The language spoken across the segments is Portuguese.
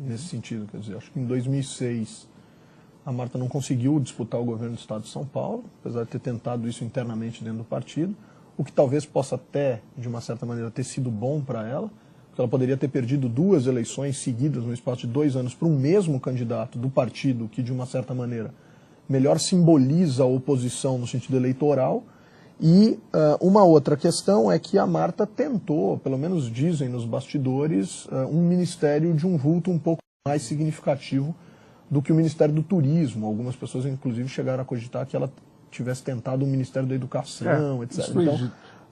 nesse sentido. Quer dizer, acho que em 2006 a Marta não conseguiu disputar o governo do Estado de São Paulo, apesar de ter tentado isso internamente dentro do partido, o que talvez possa até, de uma certa maneira, ter sido bom para ela, porque ela poderia ter perdido 2 eleições seguidas no espaço de 2 anos para um mesmo candidato do partido que, de uma certa maneira, melhor simboliza a oposição no sentido eleitoral. E uma outra questão é que a Marta tentou, pelo menos dizem nos bastidores, um ministério de um vulto um pouco mais significativo do que o Ministério do Turismo. Algumas pessoas, inclusive, chegaram a cogitar que ela tivesse tentado o Ministério da Educação, etc. Então,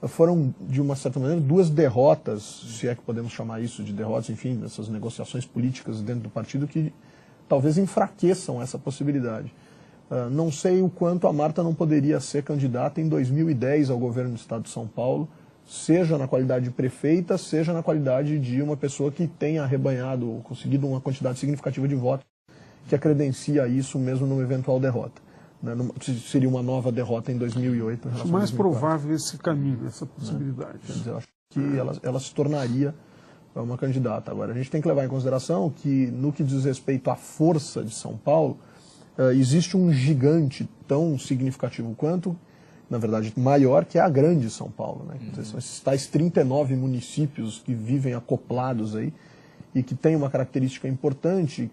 foram, de uma certa maneira, 2 derrotas, se é que podemos chamar isso de derrotas, enfim, essas negociações políticas dentro do partido que talvez enfraqueçam essa possibilidade. Não sei o quanto a Marta não poderia ser candidata em 2010 ao governo do Estado de São Paulo, seja na qualidade de prefeita, seja na qualidade de uma pessoa que tenha arrebanhado ou conseguido uma quantidade significativa de votos que a credencia isso mesmo numa eventual derrota. Seria uma nova derrota em 2008. Acho mais provável esse caminho, essa possibilidade. Quer dizer, eu acho que ela se tornaria uma candidata. Agora, a gente tem que levar em consideração que, no que diz respeito à força de São Paulo, existe um gigante tão significativo quanto, na verdade, maior, que é a grande São Paulo. Né? Quer dizer, são esses tais 39 municípios que vivem acoplados aí, e que tem uma característica importante,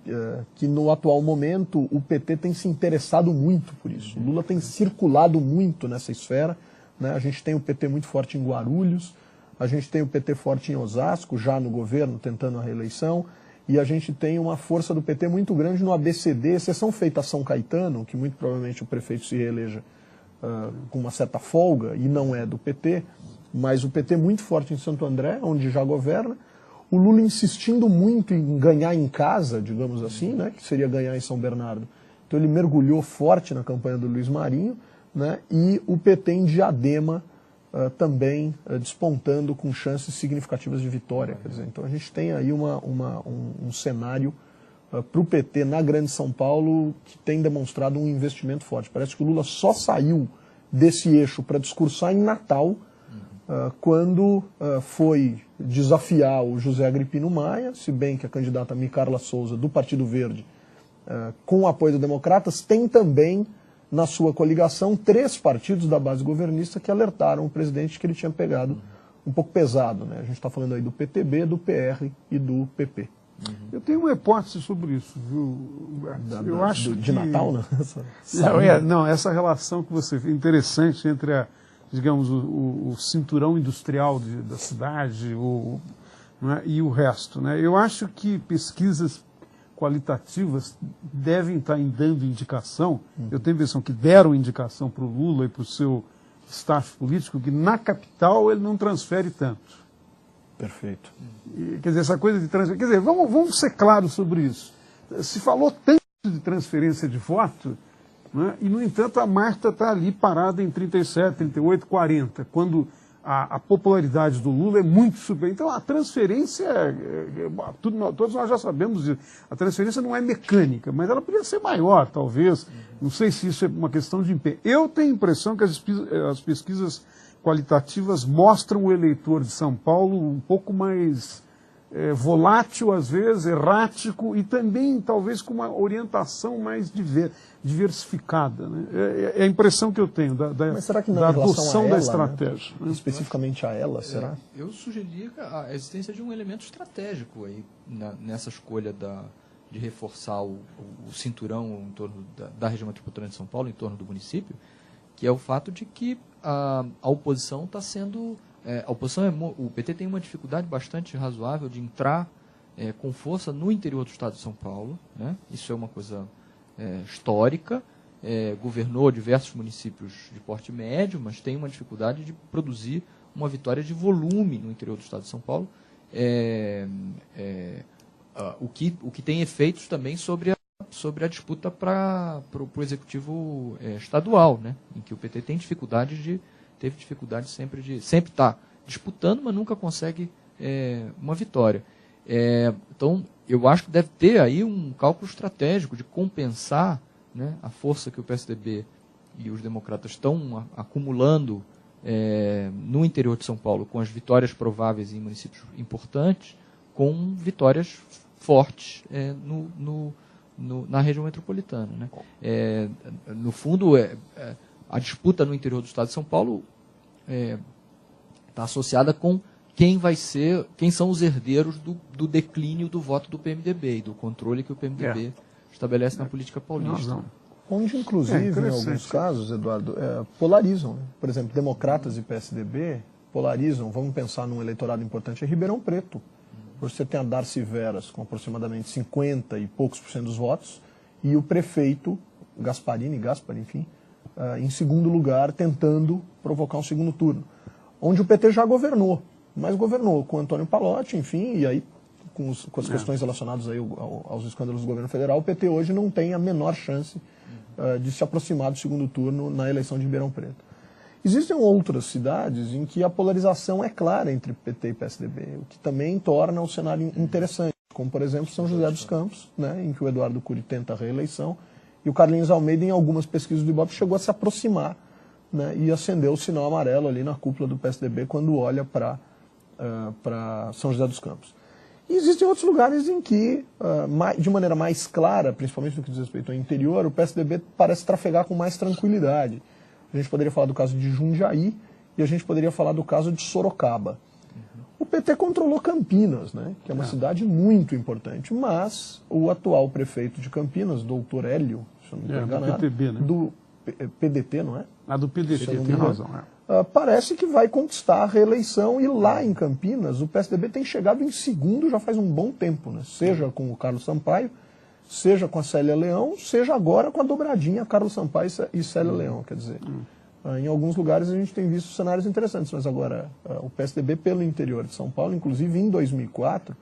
que no atual momento o PT tem se interessado muito por isso. O Lula tem circulado muito nessa esfera, né? A gente tem o PT muito forte em Guarulhos, a gente tem o PT forte em Osasco, já no governo, tentando a reeleição, e a gente tem uma força do PT muito grande no ABCD, exceção feita a São Caetano, que muito provavelmente o prefeito se reeleja com uma certa folga, e não é do PT, mas o PT muito forte em Santo André, onde já governa, o Lula insistindo muito em ganhar em casa, digamos assim, né, que seria ganhar em São Bernardo. Então ele mergulhou forte na campanha do Luiz Marinho, né, e o PT em Diadema também despontando com chances significativas de vitória. Quer dizer, então a gente tem aí um cenário para o PT na Grande São Paulo que tem demonstrado um investimento forte. Parece que o Lula só saiu desse eixo para discursar em Natal, quando foi desafiar o José Agripino Maia, se bem que a candidata Micarla Souza, do Partido Verde, com o apoio dos democratas, tem também na sua coligação 3 partidos da base governista que alertaram o presidente que ele tinha pegado um pouco pesado. Né? A gente está falando aí do PTB, do PR e do PP. Eu tenho uma hipótese sobre isso, viu? Eu acho de Natal, né? Não, essa relação que você vê interessante entre digamos, o cinturão industrial da cidade né, e o resto. Né? Eu acho que pesquisas qualitativas devem estar dando indicação, eu tenho a impressão que deram indicação para o Lula e para o seu staff político, que na capital ele não transfere tanto. Perfeito. Quer dizer, essa coisa de transferência... Quer dizer, vamos ser claros sobre isso. Se falou tanto de transferência de voto, né, e, no entanto, a Marta está ali parada em 37, 38, 40, quando a popularidade do Lula é muito superior. Então, a transferência, todos nós já sabemos disso, a transferência não é mecânica, mas ela podia ser maior, talvez. Não sei se isso é uma questão de empenho. Eu tenho a impressão que as pesquisas qualitativas mostram o eleitor de São Paulo um pouco mais volátil, às vezes, errático, e também, talvez, com uma orientação mais diversificada. Né? É a impressão que eu tenho da adoção da estratégia. Né? Especificamente a ela, será? Eu sugeriria a existência de um elemento estratégico aí, nessa escolha de reforçar o cinturão em torno da região metropolitana de São Paulo, em torno do município, que é o fato de que a oposição está sendo... o PT tem uma dificuldade bastante razoável de entrar com força no interior do estado de São Paulo. Né? Isso é uma coisa histórica. Governou diversos municípios de porte médio, mas tem uma dificuldade de produzir uma vitória de volume no interior do estado de São Paulo, o que tem efeitos também sobre a disputa para o executivo estadual, né? Em que o PT teve dificuldade sempre estar disputando, mas nunca consegue uma vitória. Então, eu acho que deve ter aí um cálculo estratégico de compensar, né, a força que o PSDB e os democratas estão acumulando no interior de São Paulo, com as vitórias prováveis em municípios importantes, com vitórias fortes na região metropolitana. Né? No fundo, a disputa no interior do estado de São Paulo está associada com quem são os herdeiros do declínio do voto do PMDB e do controle que o PMDB estabelece na política paulista. Onde, inclusive, em alguns casos, Eduardo, polarizam. Né? Por exemplo, democratas e PSDB polarizam. Vamos pensar num eleitorado importante, é Ribeirão Preto. Você tem a Darcy Veras com aproximadamente 50 e poucos % dos votos e o prefeito Gaspar, enfim, em segundo lugar, tentando provocar um segundo turno. Onde o PT já governou, mas governou com Antônio Pallotti, enfim, e aí com as questões relacionadas aí aos escândalos do governo federal, o PT hoje não tem a menor chance de se aproximar do segundo turno na eleição de Ribeirão Preto. Existem outras cidades em que a polarização é clara entre PT e PSDB, o que também torna o cenário interessante, como por exemplo São José dos Campos, né, em que o Eduardo Cury tenta a reeleição, e o Carlinhos Almeida, em algumas pesquisas do Ibope, chegou a se aproximar, né, e acendeu o sinal amarelo ali na cúpula do PSDB quando olha para São José dos Campos. E existem outros lugares em que, de maneira mais clara, principalmente no que diz respeito ao interior, o PSDB parece trafegar com mais tranquilidade. A gente poderia falar do caso de Jundiaí e a gente poderia falar do caso de Sorocaba. O PT controlou Campinas, né, que é uma cidade muito importante, mas o atual prefeito de Campinas, doutor Hélio, se eu não estou enganado, do PTB, né? do PDT, não é? Do PDT, tem razão. Parece que vai conquistar a reeleição e lá em Campinas o PSDB tem chegado em segundo já faz um bom tempo, né? Seja com o Carlos Sampaio, seja com a Célia Leão, seja agora com a dobradinha Carlos Sampaio e Célia Leão, quer dizer. Em alguns lugares a gente tem visto cenários interessantes, mas agora o PSDB pelo interior de São Paulo, inclusive em 2004,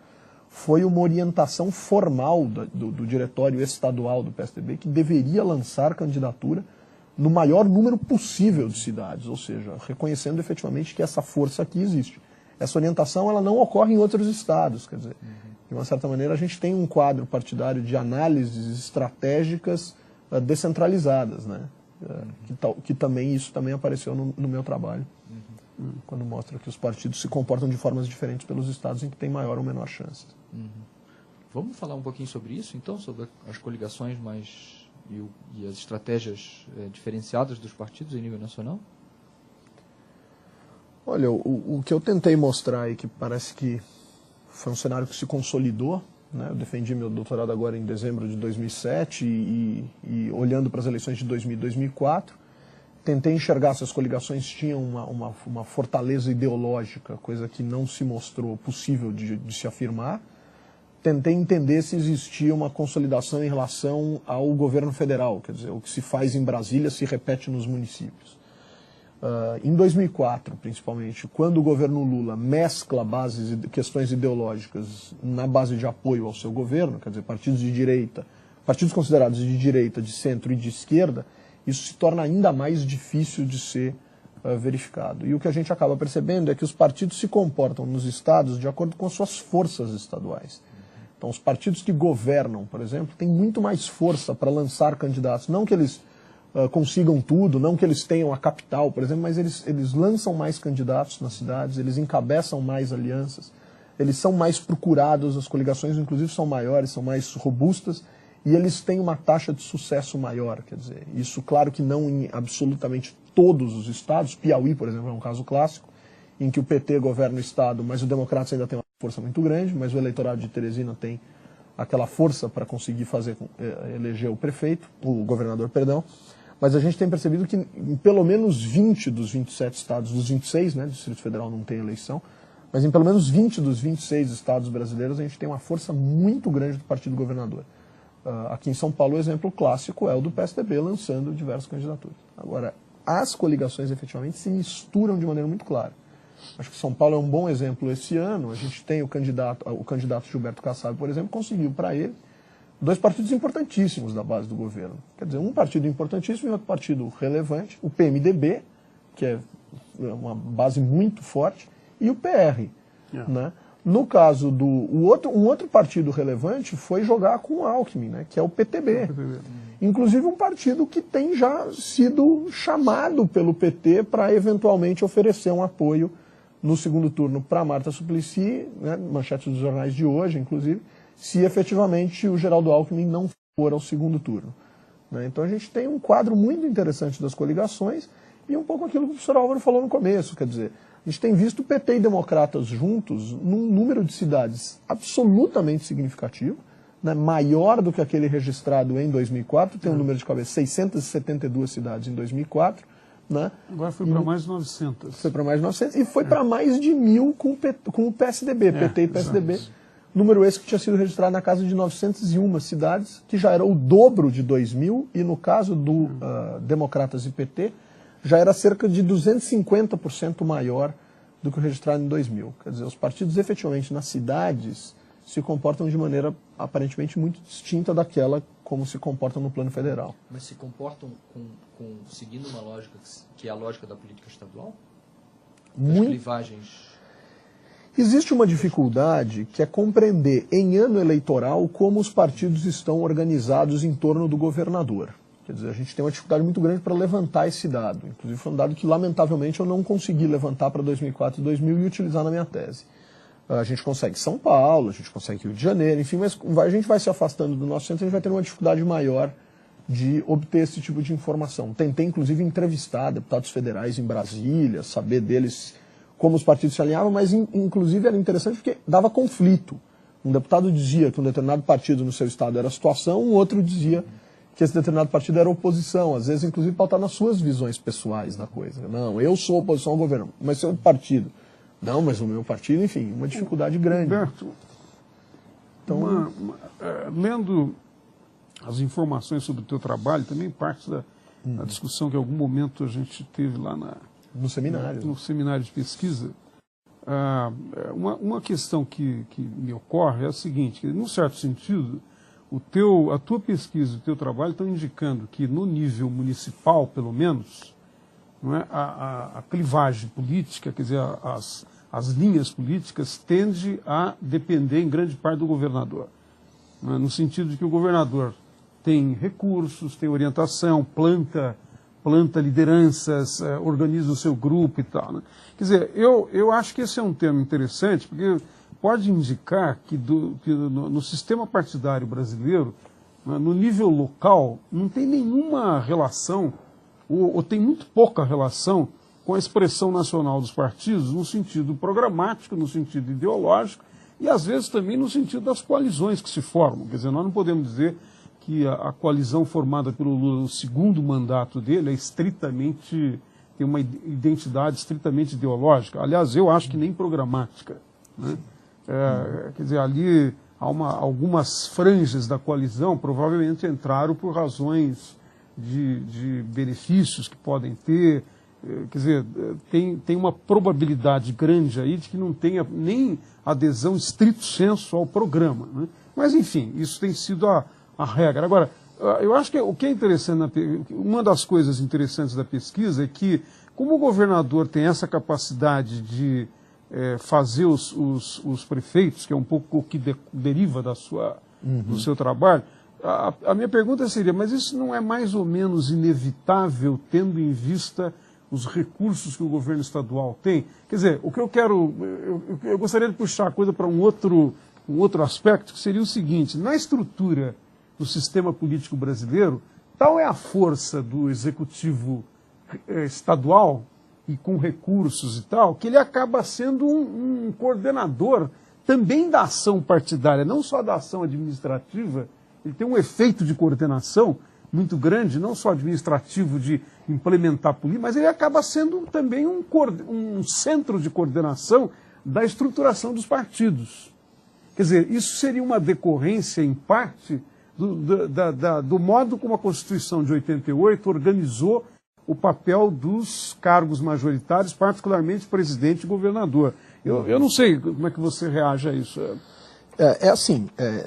foi uma orientação formal do diretório estadual do PSDB que deveria lançar candidatura no maior número possível de cidades, ou seja, reconhecendo efetivamente que essa força aqui existe. Essa orientação ela não ocorre em outros estados, quer dizer, de uma certa maneira a gente tem um quadro partidário de análises estratégicas descentralizadas, né? Que também isso também apareceu no meu trabalho, quando mostra que os partidos se comportam de formas diferentes pelos estados em que tem maior ou menor chance. Vamos falar um pouquinho sobre isso, então, sobre as coligações e as estratégias diferenciadas dos partidos em nível nacional? Olha, o que eu tentei mostrar aí, que parece que foi um cenário que se consolidou, né? Eu defendi meu doutorado agora em dezembro de 2007 e olhando para as eleições de 2000 e 2004, tentei enxergar se as coligações tinham uma fortaleza ideológica, coisa que não se mostrou possível de se afirmar. Tentei entender se existia uma consolidação em relação ao governo federal, quer dizer, o que se faz em Brasília se repete nos municípios. Em 2004, principalmente, quando o governo Lula mescla questões ideológicas na base de apoio ao seu governo, quer dizer, partidos de direita, partidos considerados de direita, de centro e de esquerda, isso se torna ainda mais difícil de ser verificado. E o que a gente acaba percebendo é que os partidos se comportam nos estados de acordo com as suas forças estaduais. Então, os partidos que governam, por exemplo, têm muito mais força para lançar candidatos. Não que eles consigam tudo, não que eles tenham a capital, por exemplo, mas eles lançam mais candidatos nas cidades, eles encabeçam mais alianças, eles são mais procurados, as coligações, inclusive, são maiores, são mais robustas, e eles têm uma taxa de sucesso maior. Quer dizer, isso, claro que não em absolutamente todos os estados. Piauí, por exemplo, é um caso clássico, em que o PT governa o estado, mas o Democratas ainda tem uma força muito grande, mas o eleitorado de Teresina tem aquela força para conseguir eleger o prefeito, o governador, perdão. Mas a gente tem percebido que em pelo menos 20 dos 27 estados, dos 26, né, o Distrito Federal não tem eleição, mas em pelo menos 20 dos 26 estados brasileiros a gente tem uma força muito grande do partido governador. Aqui em São Paulo o exemplo clássico é o do PSDB lançando diversas candidaturas. Agora, as coligações efetivamente se misturam de maneira muito clara. Acho que São Paulo é um bom exemplo esse ano. A gente tem o candidato Gilberto Kassab, por exemplo, conseguiu para ele 2 partidos importantíssimos da base do governo. Quer dizer, um partido importantíssimo e outro partido relevante, o PMDB, que é uma base muito forte, e o PR. Né? No caso um outro partido relevante foi jogar com o Alckmin, né, que é o PTB. Inclusive um partido que tem já sido chamado pelo PT para eventualmente oferecer um apoio no segundo turno para Marta Suplicy, né, manchete dos jornais de hoje, inclusive, se efetivamente o Geraldo Alckmin não for ao segundo turno. Né? Então a gente tem um quadro muito interessante das coligações e um pouco aquilo que o professor Álvaro falou no começo, quer dizer, a gente tem visto PT e democratas juntos num número de cidades absolutamente significativo, né, maior do que aquele registrado em 2004, tem um número de cabeça, 672 cidades em 2004. Né? Agora foi para mais de 900. Foi para mais de 900 e foi para mais de 1.000 com o PSDB, PT e PSDB. Exatamente. Número esse que tinha sido registrado na casa de 901 cidades, que já era o dobro de 2000, e no caso do Democratas e PT, já era cerca de 250% maior do que o registrado em 2000. Quer dizer, os partidos efetivamente nas cidades se comportam de maneira aparentemente muito distinta daquela como se comportam no plano federal. Mas se comportam seguindo uma lógica que é a lógica da política estadual? As clivagens... Existe uma dificuldade que é compreender em ano eleitoral como os partidos estão organizados em torno do governador. Quer dizer, a gente tem uma dificuldade muito grande para levantar esse dado. Inclusive foi um dado que, lamentavelmente, eu não consegui levantar para 2004 e 2000 e utilizar na minha tese. A gente consegue São Paulo, a gente consegue Rio de Janeiro, enfim, mas a gente vai se afastando do nosso centro, a gente vai ter uma dificuldade maior de obter esse tipo de informação. Tentei, inclusive, entrevistar deputados federais em Brasília, saber deles como os partidos se alinhavam, mas, inclusive, era interessante porque dava conflito. Um deputado dizia que um determinado partido no seu estado era a situação, um outro dizia que esse determinado partido era oposição, às vezes, inclusive, pautado nas suas visões pessoais da coisa. Não, eu sou oposição ao governo, mas seu partido. Não, mas o meu partido, enfim, uma dificuldade grande. Humberto, então, lendo as informações sobre o teu trabalho, também parte da discussão que em algum momento a gente teve lá no seminário. No seminário de pesquisa, uma questão que me ocorre é a seguinte, que, num certo sentido, a tua pesquisa e o teu trabalho estão indicando que, no nível municipal, pelo menos, não é, a clivagem política, quer dizer, as linhas políticas tende a depender em grande parte do governador. Não é, no sentido de que o governador tem recursos, tem orientação, planta lideranças, organiza o seu grupo e tal. Né? Quer dizer, eu acho que esse é um tema interessante, porque pode indicar que no sistema partidário brasileiro, né, no nível local, não tem nenhuma relação, ou tem muito pouca relação com a expressão nacional dos partidos, no sentido programático, no sentido ideológico, e às vezes também no sentido das coalizões que se formam. Quer dizer, nós não podemos dizer que a coalizão formada pelo Lula no segundo mandato dele tem uma identidade estritamente ideológica. Aliás, eu acho que nem programática. Né? Quer dizer, ali há algumas franjas da coalizão provavelmente entraram por razões de benefícios que podem ter. Quer dizer, tem uma probabilidade grande aí de que não tenha nem adesão estrito sensu ao programa. Né? Mas, enfim, isso tem sido a regra. Agora, eu acho que o que é interessante, uma das coisas interessantes da pesquisa é que, como o governador tem essa capacidade de fazer os prefeitos, que é um pouco o que deriva do seu trabalho, a minha pergunta seria, mas isso não é mais ou menos inevitável, tendo em vista os recursos que o governo estadual tem? Quer dizer, o que eu gostaria de puxar a coisa para um outro aspecto, que seria o seguinte: na estrutura do sistema político brasileiro, tal é a força do executivo estadual, e com recursos e tal, que ele acaba sendo um coordenador também da ação partidária, não só da ação administrativa. Ele tem um efeito de coordenação muito grande, não só administrativo de implementar política, mas ele acaba sendo também um centro de coordenação da estruturação dos partidos. Quer dizer, isso seria uma decorrência, em parte, do modo como a Constituição de 88 organizou o papel dos cargos majoritários, particularmente presidente e governador. Eu não sei como é que você reage a isso.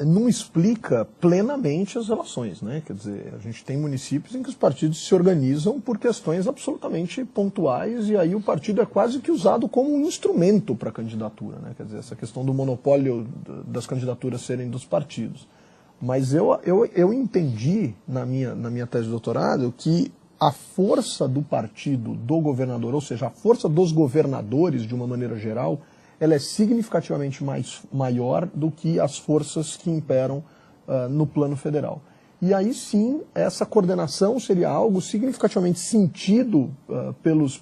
Não explica plenamente as relações, né? Quer dizer, a gente tem municípios em que os partidos se organizam por questões absolutamente pontuais e aí o partido é quase que usado como um instrumento para a candidatura, né? Quer dizer, essa questão do monopólio das candidaturas serem dos partidos. Mas eu entendi na minha tese de doutorado que a força do partido do governador, ou seja, a força dos governadores de uma maneira geral, ela é significativamente maior do que as forças que imperam no plano federal. E aí sim, essa coordenação seria algo significativamente sentido pelos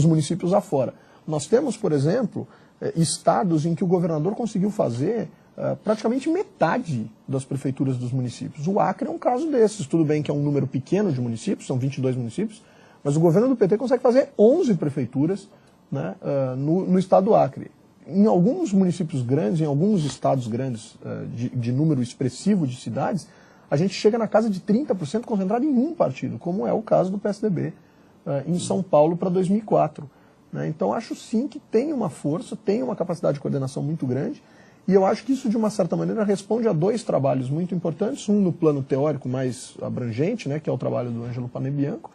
municípios afora. Nós temos, por exemplo, estados em que o governador conseguiu fazer praticamente metade das prefeituras dos municípios. O Acre é um caso desses. Tudo bem que é um número pequeno de municípios, são 22 municípios, mas o governo do PT consegue fazer 11 prefeituras, né, no estado do Acre. Em alguns municípios grandes, em alguns estados grandes de número expressivo de cidades, a gente chega na casa de 30% concentrado em um partido, como é o caso do PSDB em São Paulo para 2004. Né? Então acho sim que tem uma força, tem uma capacidade de coordenação muito grande, e eu acho que isso de uma certa maneira responde a dois trabalhos muito importantes, um no plano teórico mais abrangente, né, que é o trabalho do Ângelo Panebianco,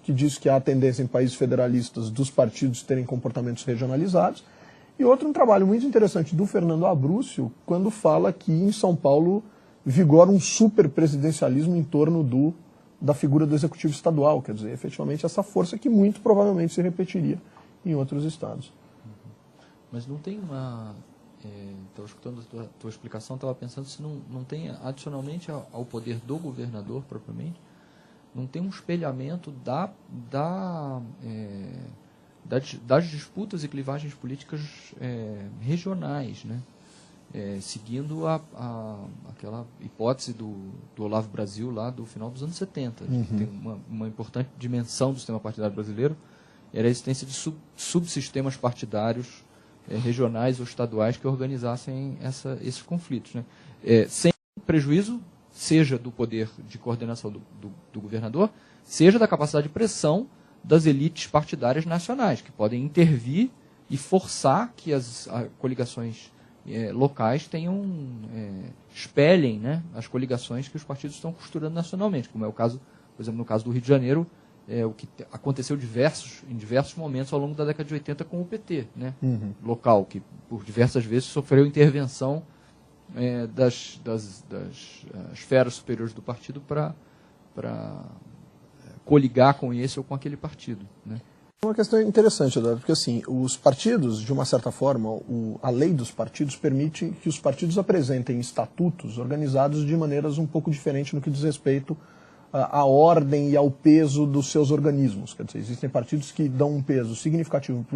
que diz que há a tendência em países federalistas dos partidos terem comportamentos regionalizados, e outro um trabalho muito interessante do Fernando Abrúcio, quando fala que em São Paulo vigora um superpresidencialismo em torno da figura do executivo estadual, quer dizer, efetivamente essa força que muito provavelmente se repetiria em outros estados. Mas não tem uma... Estava escutando a tua explicação, estava pensando se não tem, adicionalmente ao poder do governador propriamente, não tem um espelhamento das disputas e clivagens políticas regionais, né? Seguindo aquela hipótese do Olavo Brasil lá do final dos anos 70. Tem uma importante dimensão do sistema partidário brasileiro, era a existência de subsistemas partidários regionais ou estaduais que organizassem esses conflitos, né? Sem prejuízo, seja do poder de coordenação do governador, seja da capacidade de pressão das elites partidárias nacionais, que podem intervir e forçar que as coligações locais espelhem, né, as coligações que os partidos estão costurando nacionalmente, como é o caso, por exemplo, no caso do Rio de Janeiro, o que aconteceu em diversos momentos ao longo da década de 80 com o PT, né, local, que por diversas vezes sofreu intervenção das esferas superiores do partido para coligar com esse ou com aquele partido, né? Uma questão interessante, Eduardo, porque assim, os partidos, de uma certa forma, a lei dos partidos permite que os partidos apresentem estatutos organizados de maneiras um pouco diferentes no que diz respeito à ordem e ao peso dos seus organismos. Quer dizer, existem partidos que dão um peso significativo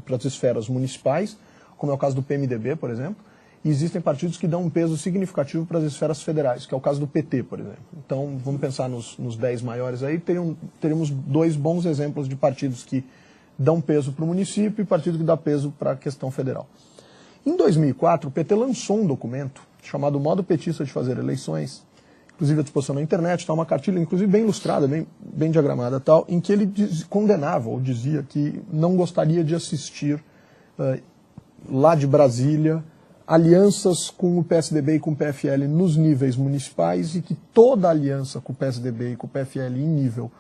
para as esferas municipais, como é o caso do PMDB, por exemplo, e existem partidos que dão um peso significativo para as esferas federais, que é o caso do PT, por exemplo. Então, vamos pensar nos 10 maiores aí, teremos dois bons exemplos de partidos que dão peso para o município e partido que dá peso para a questão federal. Em 2004, o PT lançou um documento chamado Modo Petista de Fazer Eleições, inclusive à disposição na internet, tá, uma cartilha, inclusive bem ilustrada, bem diagramada, tal, em que ele condenava ou dizia que não gostaria de assistir lá de Brasília alianças com o PSDB e com o PFL nos níveis municipais e que toda aliança com o PSDB e com o PFL em nível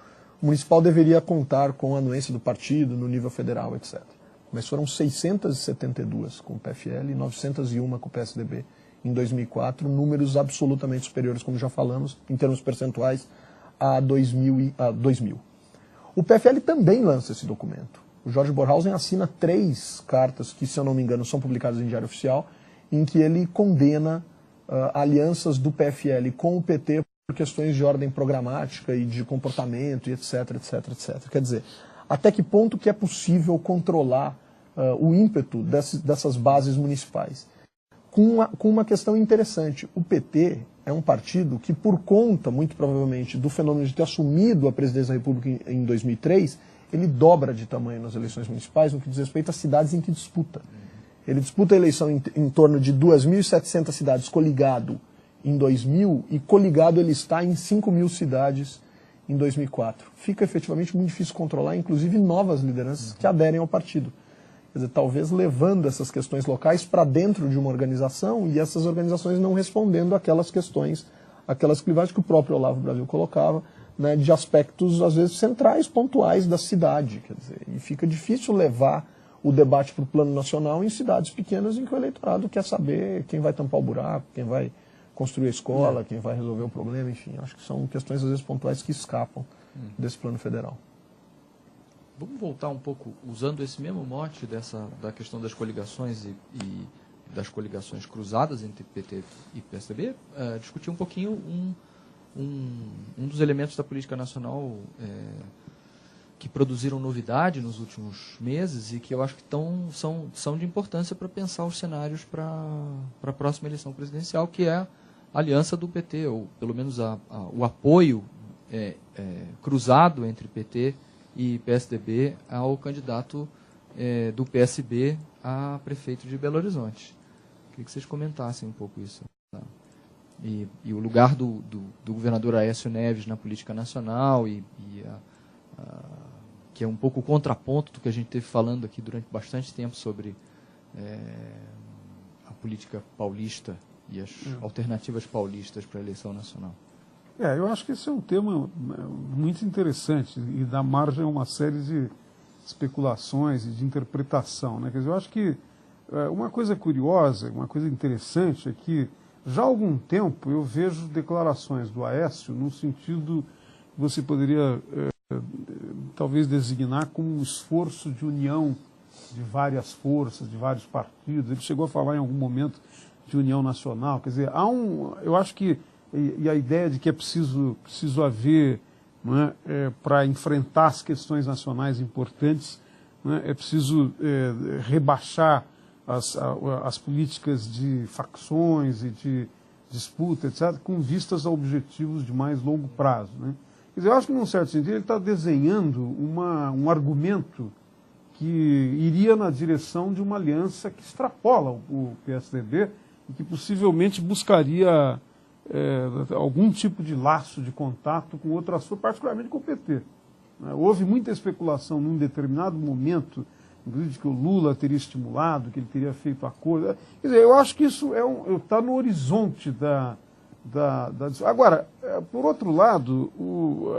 municipal deveria contar com a anuência do partido no nível federal, etc. Mas foram 672 com o PFL e 901 com o PSDB em 2004, números absolutamente superiores, como já falamos, em termos percentuais, a 2000. O PFL também lança esse documento. O Jorge Borhausen assina 3 cartas que, se eu não me engano, são publicadas em Diário Oficial, em que ele condena alianças do PFL com o PT por questões de ordem programática e de comportamento, e etc, etc, etc. Quer dizer, até que ponto que é possível controlar o ímpeto dessas bases municipais? Com uma questão interessante, o PT é um partido que, por conta, muito provavelmente, do fenômeno de ter assumido a presidência da República em 2003, ele dobra de tamanho nas eleições municipais no que diz respeito às cidades em que disputa. Ele disputa a eleição em torno de 2.700 cidades coligado em 2000 e coligado ele está em 5.000 cidades em 2004. Fica efetivamente muito difícil controlar, inclusive novas lideranças que aderem ao partido. Quer dizer, talvez levando essas questões locais para dentro de uma organização e essas organizações não respondendo àquelas questões, aquelas clivagens que o próprio Olavo Brasil colocava, né, de aspectos, às vezes, centrais, pontuais da cidade. Quer dizer, e fica difícil levar o debate para o plano nacional em cidades pequenas em que o eleitorado quer saber quem vai tampar o buraco, quem vai construir a escola, quem vai resolver o problema, enfim. Acho que são questões, às vezes, pontuais que escapam desse plano federal. vamos voltar um pouco, usando esse mesmo mote da questão das coligações e das coligações cruzadas entre PT e PSDB, discutir um pouquinho um dos elementos da política nacional que produziram novidade nos últimos meses e que eu acho que são de importância para pensar os cenários para a próxima eleição presidencial, que é a aliança do PT, ou pelo menos o apoio cruzado entre PT e PSDB ao candidato do PSB a prefeito de Belo Horizonte. Queria que vocês comentassem um pouco isso. Tá? E o lugar do governador Aécio Neves na política nacional, que é um pouco o contraponto do que a gente teve falando aqui durante bastante tempo sobre a política paulista e as alternativas paulistas para a eleição nacional. Eu acho que esse é um tema muito interessante e dá margem a uma série de especulações e de interpretação, né? Quer dizer, eu acho que uma coisa curiosa, uma coisa interessante é que já há algum tempo eu vejo declarações do Aécio no sentido que você poderia talvez designar como um esforço de união de várias forças, de vários partidos. Ele chegou a falar em algum momento de união nacional. Quer dizer, eu acho que e a ideia de que é preciso haver, não é, para enfrentar as questões nacionais importantes, não é preciso rebaixar as políticas de facções e de disputa, etc., com vistas a objetivos de mais longo prazo. Né? Quer dizer, eu acho que, num certo sentido, ele está desenhando um argumento que iria na direção de uma aliança que extrapola o PSDB e que possivelmente buscaria algum tipo de laço de contato com outras forças, particularmente com o PT. Houve muita especulação num determinado momento, inclusive de que o Lula teria estimulado, que ele teria feito acordo. Quer dizer, eu acho que isso está no horizonte da... Agora, por outro lado,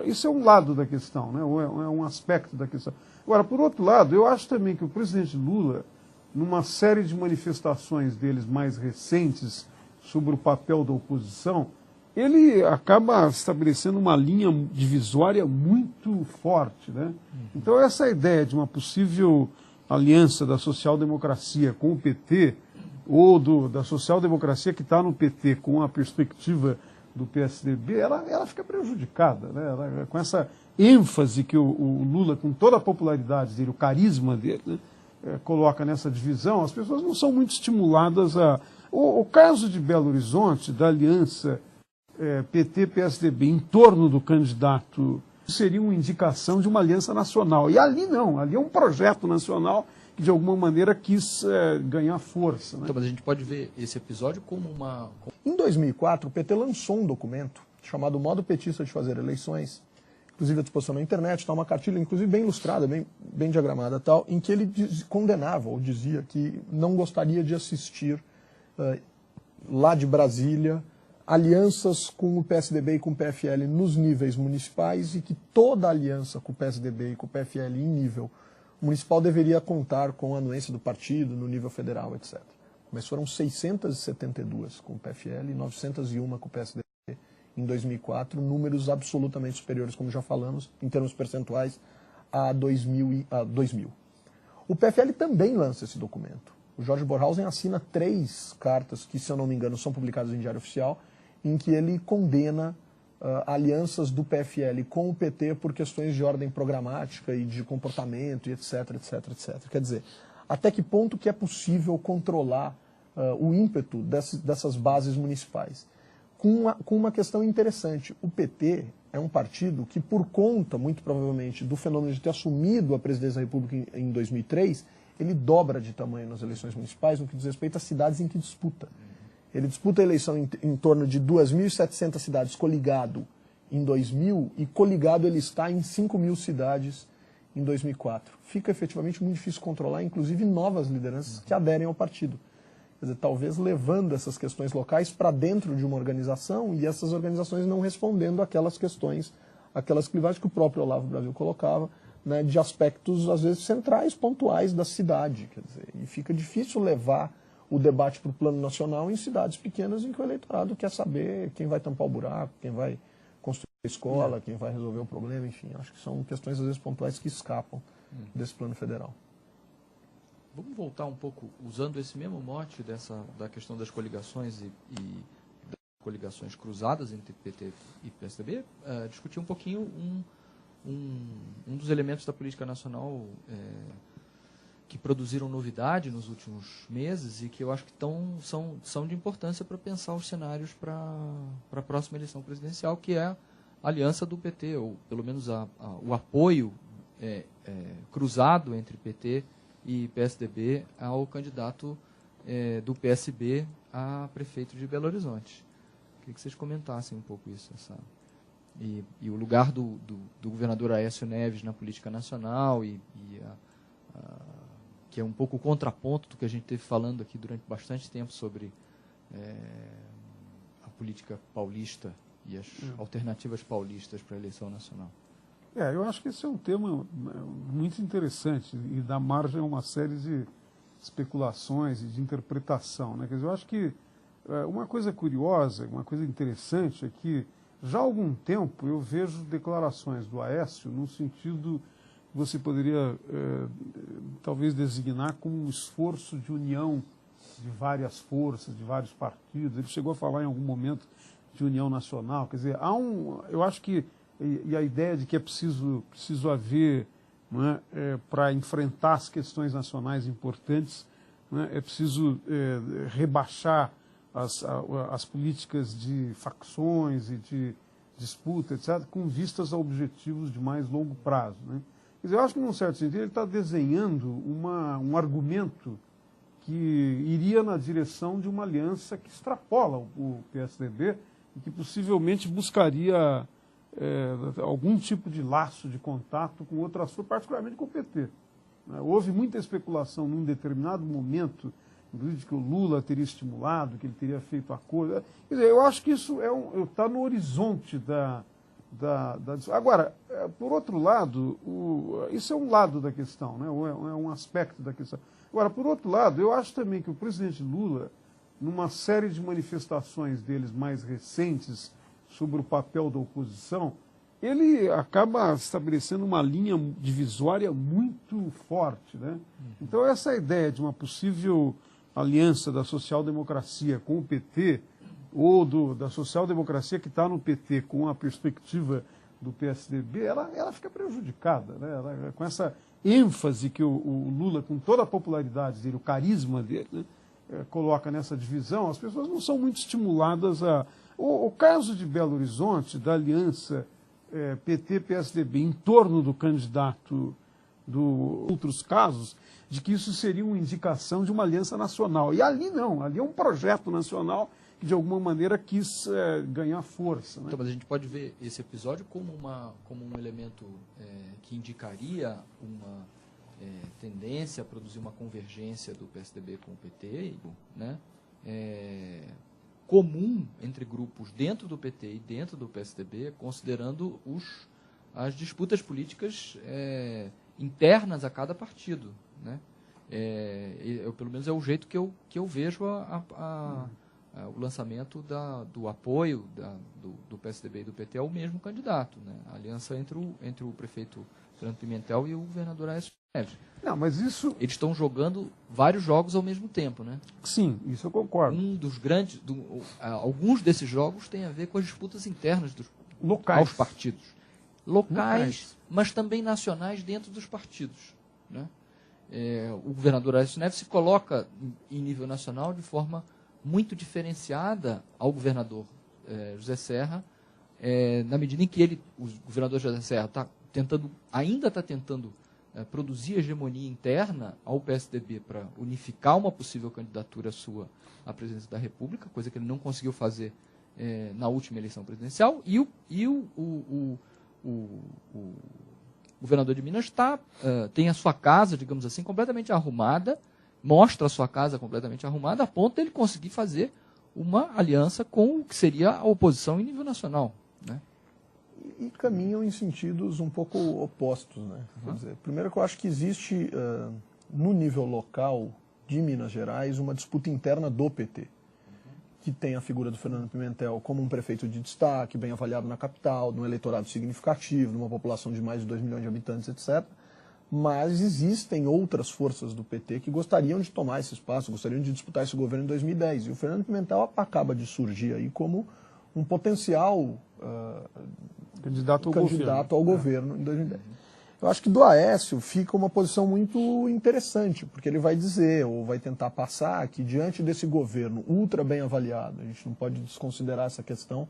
isso é um lado da questão, né? É um aspecto da questão. Agora, por outro lado, eu acho também que o presidente Lula, numa série de manifestações deles mais recentes sobre o papel da oposição, ele acaba estabelecendo uma linha divisória muito forte, né? Então, essa ideia de uma possível aliança da social-democracia com o PT, ou da social-democracia que está no PT com a perspectiva do PSDB, ela fica prejudicada, né? Com essa ênfase que o Lula, com toda a popularidade dele, o carisma dele, né, coloca nessa divisão, as pessoas não são muito estimuladas a... O caso de Belo Horizonte, da aliança PT-PSDB em torno do candidato, seria uma indicação de uma aliança nacional. E ali não, ali é um projeto nacional que de alguma maneira quis ganhar força. Né? Então, mas a gente pode ver esse episódio como uma... Em 2004, o PT lançou um documento chamado Modo Petista de Fazer Eleições, inclusive à disposição na internet, tá, uma cartilha, inclusive bem ilustrada, bem diagramada, tal, em que ele condenava ou dizia que não gostaria de assistir lá de Brasília alianças com o PSDB e com o PFL nos níveis municipais e que toda aliança com o PSDB e com o PFL em nível municipal deveria contar com a anuência do partido no nível federal, etc. Mas foram 672 com o PFL e 901 com o PSDB em 2004, números absolutamente superiores, como já falamos, em termos percentuais, a 2000. O PFL também lança esse documento. O Jorge Borhausen assina 3 cartas que, se eu não me engano, são publicadas em Diário Oficial, em que ele condena alianças do PFL com o PT por questões de ordem programática e de comportamento, e etc, etc, etc. Quer dizer, até que ponto que é possível controlar o ímpeto dessas bases municipais? Com uma questão interessante, o PT é um partido que, por conta, muito provavelmente, do fenômeno de ter assumido a presidência da República em 2003, ele dobra de tamanho nas eleições municipais no que diz respeito às cidades em que disputa. Ele disputa a eleição em torno de 2.700 cidades coligado em 2000 e coligado ele está em 5.000 cidades em 2004. Fica efetivamente muito difícil controlar, inclusive novas lideranças que aderem ao partido. Quer dizer, talvez levando essas questões locais para dentro de uma organização e essas organizações não respondendo aquelas questões, aquelas clivagens que o próprio Olavo Brasil colocava, né, de aspectos, às vezes, centrais, pontuais da cidade. Quer dizer, e fica difícil levar o debate para o plano nacional em cidades pequenas em que o eleitorado quer saber quem vai tampar o buraco, quem vai construir escola, quem vai resolver o problema, enfim. Acho que são questões, às vezes, pontuais que escapam desse plano federal. Vamos voltar um pouco, usando esse mesmo mote da questão das coligações e das coligações cruzadas entre PT e PSDB, discutir um pouquinho um dos elementos da política nacional que produziram novidade nos últimos meses e que eu acho que são de importância para pensar os cenários para a próxima eleição presidencial, que é a aliança do PT, ou pelo menos o apoio cruzado entre PT e PSDB ao candidato do PSB a prefeito de Belo Horizonte. Queria que vocês comentassem um pouco isso, e o lugar do governador Aécio Neves na política nacional, que é um pouco o contraponto do que a gente teve falando aqui durante bastante tempo sobre a política paulista e as alternativas paulistas para a eleição nacional. Eu acho que esse é um tema muito interessante e dá margem a uma série de especulações e de interpretação, né? Quer dizer, eu acho que uma coisa curiosa, uma coisa interessante é que já há algum tempo eu vejo declarações do Aécio no sentido que você poderia talvez designar como um esforço de união de várias forças, de vários partidos. Ele chegou a falar em algum momento de união nacional. Quer dizer, eu acho que e a ideia de que é preciso haver, para enfrentar as questões nacionais importantes, é preciso rebaixar as políticas de facções e de disputa, etc., com vistas a objetivos de mais longo prazo. Né? Quer dizer, eu acho que, num certo sentido, ele está desenhando um argumento que iria na direção de uma aliança que extrapola o PSDB e que possivelmente buscaria algum tipo de laço de contato com outras forças, particularmente com o PT. Houve muita especulação num determinado momento, inclusive, que o Lula teria estimulado, que ele teria feito acordo. Quer dizer, eu acho que isso está no horizonte da. Agora, por outro lado, isso é um lado da questão, né? É um aspecto da questão. Agora, por outro lado, eu acho também que o presidente Lula, numa série de manifestações deles mais recentes sobre o papel da oposição, ele acaba estabelecendo uma linha divisória muito forte, né? Então, essa ideia de uma possível aliança da social-democracia com o PT, ou da social-democracia que está no PT com a perspectiva do PSDB, ela fica prejudicada, né? Com essa ênfase que o Lula, com toda a popularidade dele, o carisma dele, né, coloca nessa divisão, as pessoas não são muito estimuladas a... O caso de Belo Horizonte, da aliança PT-PSDB em torno do candidato outros casos, de que isso seria uma indicação de uma aliança nacional. E ali não, ali é um projeto nacional que de alguma maneira quis ganhar força. Né? Então, mas a gente pode ver esse episódio como um elemento que indicaria uma tendência a produzir uma convergência do PSDB com o PT, né? Comum entre grupos dentro do PT e dentro do PSDB, considerando as disputas políticas internas a cada partido, né? Pelo menos é o jeito que eu vejo o lançamento do apoio do PSDB e do PT ao mesmo candidato, né? A aliança entre o prefeito Fernando Pimentel e o governador Aécio Neves. Não, mas isso... Eles estão jogando vários jogos ao mesmo tempo, né? Sim, isso eu concordo. Alguns desses jogos têm a ver com as disputas internas locais aos partidos. Locais, mas também nacionais dentro dos partidos, né? O governador Aécio Neves se coloca em nível nacional de forma muito diferenciada ao governador José Serra, na medida em que o governador José Serra ainda está tentando produzir hegemonia interna ao PSDB para unificar uma possível candidatura sua à presidência da República, coisa que ele não conseguiu fazer na última eleição presidencial, e o governador de Minas tem a sua casa, digamos assim, completamente arrumada, mostra a sua casa completamente arrumada, a ponto de ele conseguir fazer uma aliança com o que seria a oposição em nível nacional, né? E caminham em sentidos um pouco opostos, né? Quer dizer, primeiro que eu acho que existe, no nível local de Minas Gerais, uma disputa interna do PT. que tem a figura do Fernando Pimentel como um prefeito de destaque, bem avaliado na capital, num eleitorado significativo, numa população de mais de 2 milhões de habitantes, etc. Mas existem outras forças do PT que gostariam de tomar esse espaço, gostariam de disputar esse governo em 2010. E o Fernando Pimentel acaba de surgir aí como um potencial candidato ao governo em 2010. Eu acho que do Aécio fica uma posição muito interessante, porque ele vai dizer, ou vai tentar passar, que diante desse governo ultra bem avaliado, a gente não pode desconsiderar essa questão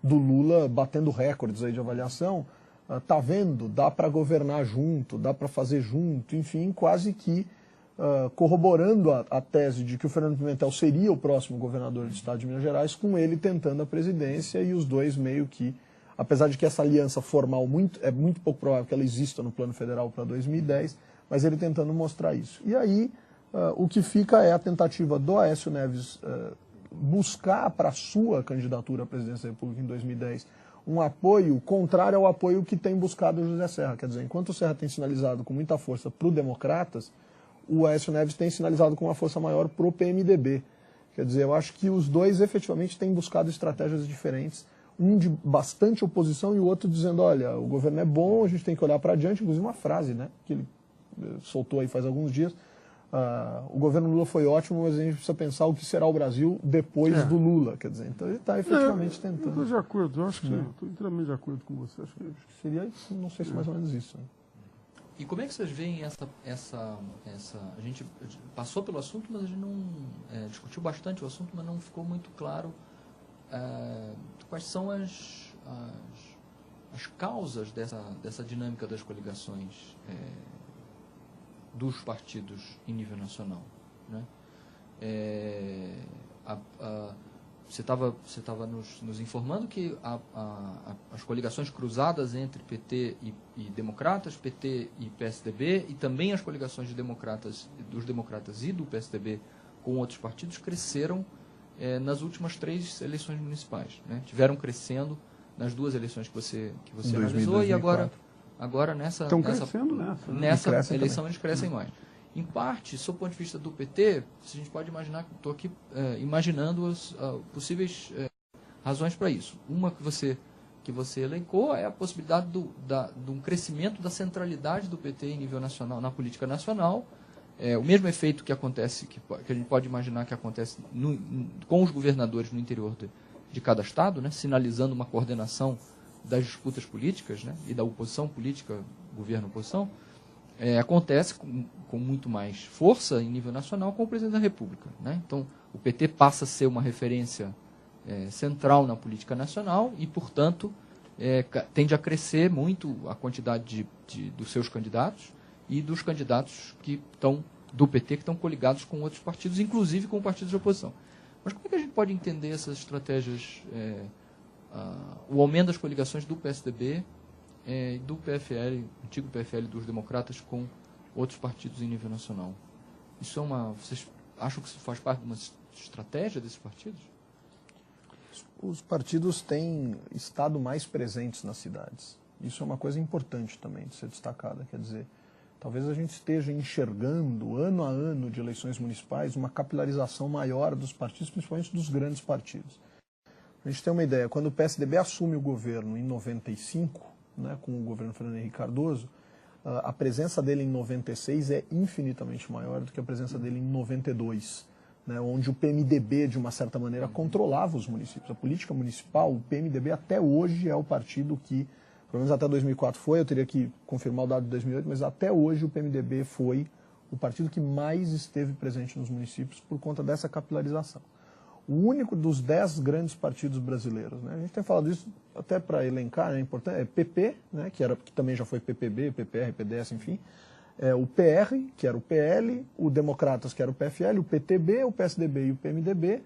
do Lula batendo recordes aí de avaliação, tá vendo, dá para governar junto, dá para fazer junto, enfim, quase que corroborando a tese de que o Fernando Pimentel seria o próximo governador do estado de Minas Gerais, com ele tentando a presidência e os dois meio que, apesar de que essa aliança formal é muito pouco provável que ela exista no plano federal para 2010, mas ele tentando mostrar isso. E aí o que fica é a tentativa do Aécio Neves buscar para a sua candidatura à presidência da República em 2010 um apoio contrário ao apoio que tem buscado o José Serra. Quer dizer, enquanto o Serra tem sinalizado com muita força para o Democratas, o Aécio Neves tem sinalizado com uma força maior para o PMDB. Quer dizer, eu acho que os dois efetivamente têm buscado estratégias diferentes, um de bastante oposição e o outro dizendo, olha, o governo é bom, a gente tem que olhar para adiante, inclusive uma frase, né, que ele soltou aí faz alguns dias, o governo Lula foi ótimo, mas a gente precisa pensar o que será o Brasil depois do Lula, quer dizer, então ele está efetivamente tentando. Eu estou de acordo, eu acho que estou inteiramente de acordo com você. Acho que seria, não sei se mais ou menos isso. Né? E como é que vocês veem a gente passou pelo assunto, mas a gente não discutiu bastante o assunto, mas não ficou muito claro quais são as causas dessa dinâmica das coligações dos partidos em nível nacional, né? Você estava nos informando que as coligações cruzadas entre PT e Democratas, PT e PSDB, e também as coligações dos Democratas e do PSDB com outros partidos cresceram nas últimas 3 eleições municipais, né? Tiveram crescendo nas 2 eleições que você analisou e agora nessa eleição eles crescem mais. Em parte, sob o ponto de vista do PT, a gente pode imaginar, estou aqui imaginando as possíveis razões para isso. Uma que você elencou é a possibilidade de um crescimento da centralidade do PT em nível nacional, na política nacional. O mesmo efeito que acontece, que a gente pode imaginar que acontece com os governadores no interior de cada estado, né, sinalizando uma coordenação das disputas políticas, né, e da oposição política, governo-oposição, acontece com muito mais força em nível nacional com o presidente da República, né? Então, o PT passa a ser uma referência central na política nacional e, portanto, tende a crescer muito a quantidade dos seus candidatos e dos candidatos do PT que estão coligados com outros partidos, inclusive com partidos de oposição. Mas como é que a gente pode entender essas estratégias, o aumento das coligações do PSDB e do PFL, antigo PFL dos Democratas, com outros partidos em nível nacional? Isso vocês acham que isso faz parte de uma estratégia desses partidos? Os partidos têm estado mais presentes nas cidades. Isso é uma coisa importante também de ser destacada. Quer dizer, talvez a gente esteja enxergando, ano a ano de eleições municipais, uma capilarização maior dos partidos, principalmente dos grandes partidos. A gente tem uma ideia, quando o PSDB assume o governo em 95, né, com o governo Fernando Henrique Cardoso, a presença dele em 96 é infinitamente maior do que a presença dele em 92, né, onde o PMDB, de uma certa maneira, controlava os municípios. A política municipal, o PMDB até hoje é o partido que, pelo menos até 2004 foi, eu teria que confirmar o dado de 2008, mas até hoje o PMDB foi o partido que mais esteve presente nos municípios por conta dessa capilarização. O único dos 10 grandes partidos brasileiros, né? A gente tem falado isso até para elencar, é importante, PP, né? que também já foi PPB, PPR, PDS, enfim, o PR, que era o PL, o Democratas, que era o PFL, o PTB, o PSDB e o PMDB,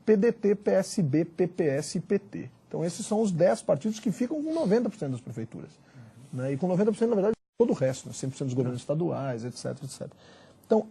PDT, PSB, PPS e PT. Então esses são os 10 partidos que ficam com 90% das prefeituras. Né? E com 90%, na verdade, todo o resto, né? 100% dos governos estaduais, etc, etc. Então,